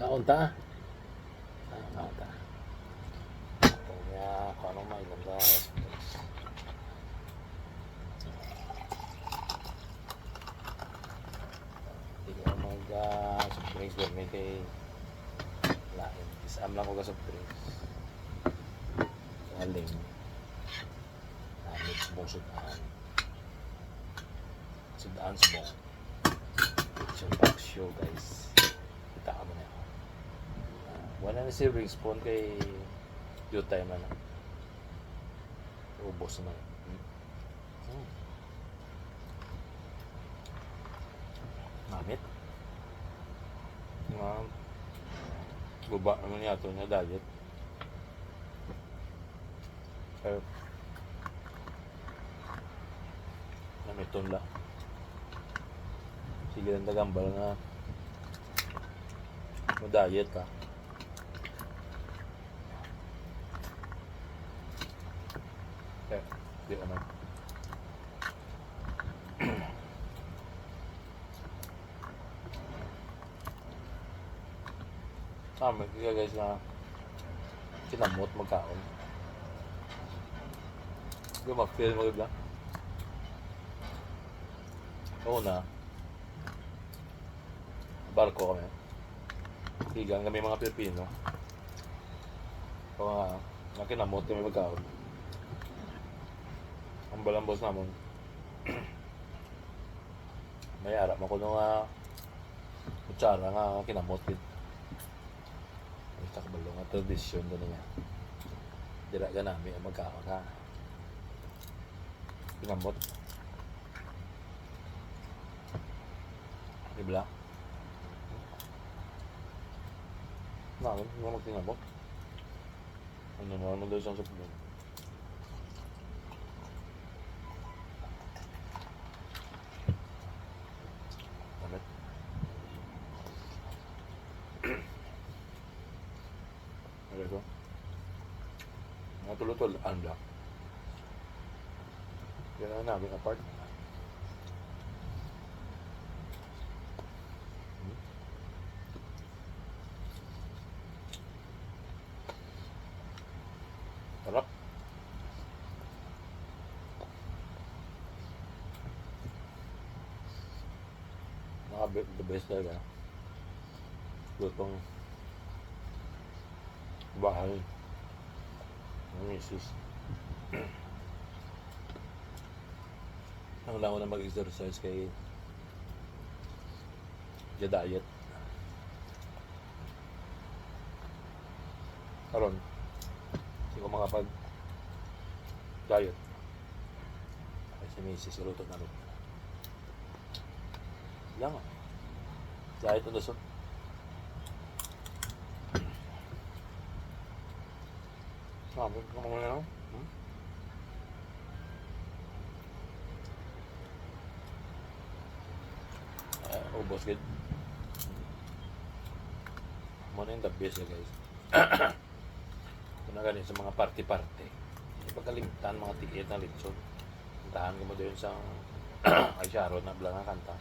Kaon ta. Kaon ta. Kaya paano may ganda. Hindi ko soft drinks ba may kay lain. Isam lang ko ka soft drinks. Aling. Mix mo sudan. Sudan mo. It's your back show guys. Kita ka mo na ako. Wala na si ring spoon kay due time na. Ubos na. Mamit. Baba naman yato niya diet. Pero namiton la. Sige lang tagambal nga diet ka. Di naman. May kaya guys na kinamot magkaon. Hindi mag-feel mo ba? Oo na. Barko kami. Higang kami mga Pilipino. Kung kinamot kami magkaon. Ang balambos naman. May arap mo ko nung kutsara nga kinamot. Ito kabalo nga tradisyon doon niya. Dira ka namin ang magkaon ha. Kinamot. Dibla. Namin, nga magkinamot. Ano naman doon sa suplo. Damit. Ano ito? Mga tulutol, anda. Yan na namin apart. Sarap. The best talaga. Lutong bahay ng misis. Ang lang ko na mag-exercise kay diet. Karon hindi ko makapag diet ay si misis iluto namin lang diet on the soup. Sabi ko muna ubos good. Muna yung the best guys. Kung na ganun sa mga party-party hindi pagkalimtan mga tiket na litson. Puntahan ko mo doon sa ay Sharon na blang kanta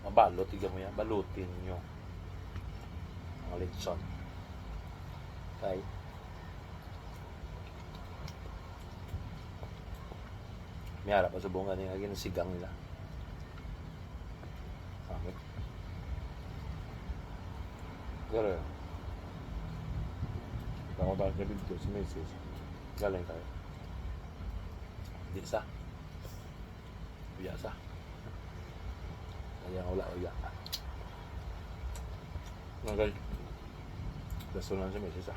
mabalot, tiga mo yan, balutin nyo mga litson okay. May harap pa sa bunga niya ginasigang nila samit pero baka ba na video si Macy's galing tayo hindi sa biasa kaya wala nagay dasunan si Macy's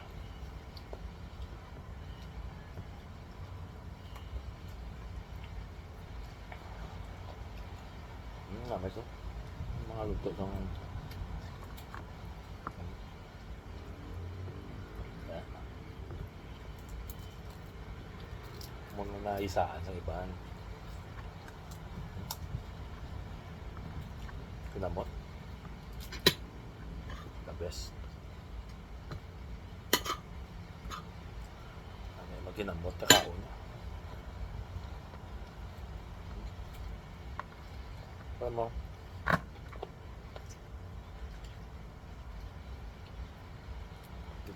may so mga luto ng muna na isaan sa ibaan kinamot the best magkinamot kakao niya paano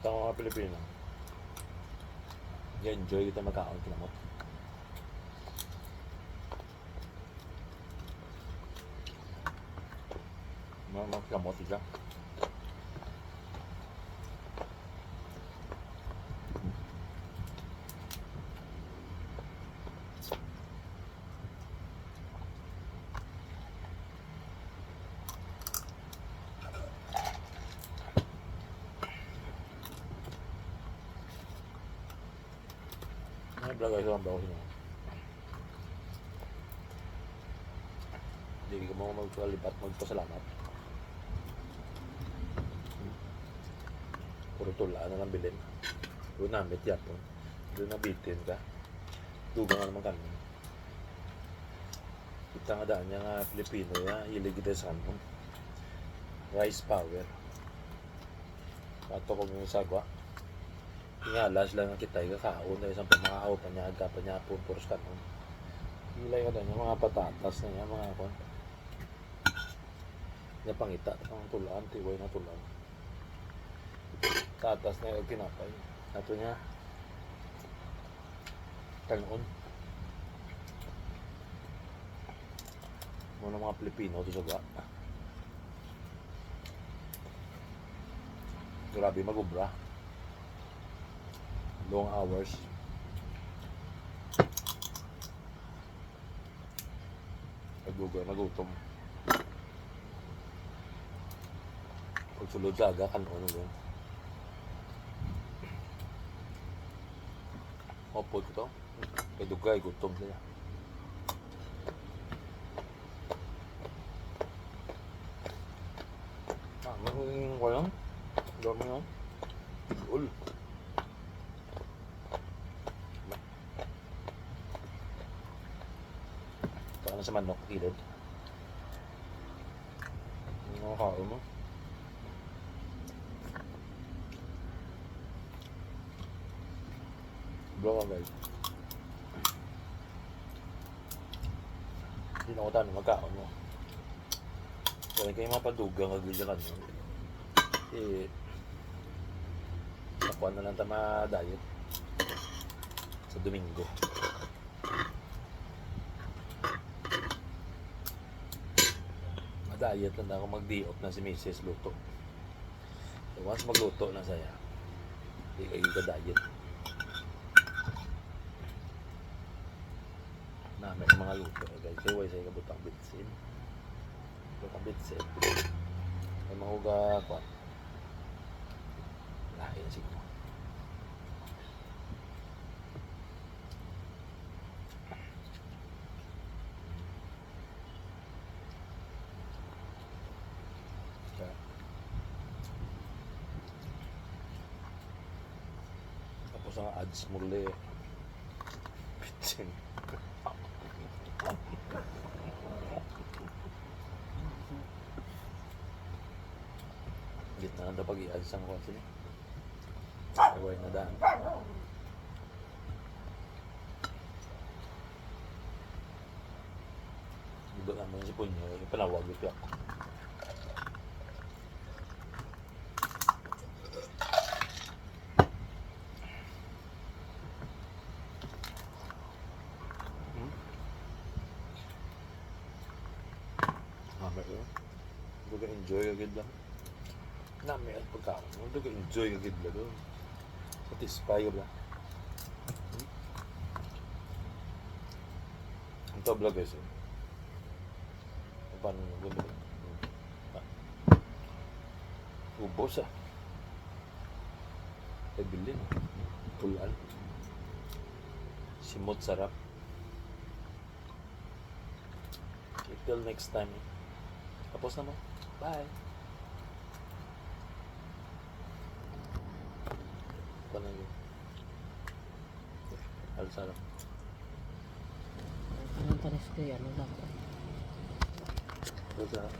Ito ang mga Pilipino. I-enjoy kita magkaon kinamot. Mga kamot siya. May vlog ay ang bawas niya. Hindi ka mo magpalipat, magpasalamat. Puro tula na lang bilhin. Doon namit yan po. Doon nabitin ka. Dugang nga naman kami. Kita nga daan niya nga Pilipino ya, hilig ito sa ano. Rice power. Pato ko mo yung sagwa. Ingalas lang ang kita kakao na isang pamakaw panyaga panyapon puros kanon. Hilay ka dyan yung mga patatas na yan mga kon. Yung pangita pang tulaan, tiway na tulaan. Tatas na yung tinapay. Ato niya kanon. Muna mga Pilipino ito sa ba. Grabe magubra. Long hours. Nagutom. Pagsulod sa aga, kanon yun. Opod ko to. Kay dugay, gutom sila. Magiging ko lang. Dami yun. Tigul. Saka na sa manok, kilid. Ano nakakain mo? Blow ka guys. Hindi na ko tanong magkaon mo. Kaya kayo mapadugang agad dyan ano. Eh, nakuha na lang tama diet sa Domingo. Ma-diet lang ako mag-diop na si Mrs. Luto. So once magluto na saya, hindi kayo ka-diet. Namin ang mga luto guys. Kaya wala sa kabutang bitsin. Butang bitsin. Ay mahuga ko. Lahi na siguro. Tapos ang ads muli. Bitsin. Gitna na pag i-ads ang kotse niya. Away na daan. Iba naman si Punyo, yung panawag ito ako. Mamay ko. Huwag enjoy agad lang. Nami ang pagkaon. Huwag enjoy agad lang. Satisfy ba? Ito vlog guys. Paano mo gulo? Ubos ah. Ay bilin. Tulan. Simot sarap. Till next time. Tapos na mo. Bye. Paano yun? Alsarap. Anong pares ko yan? Wala ko. Alsarap.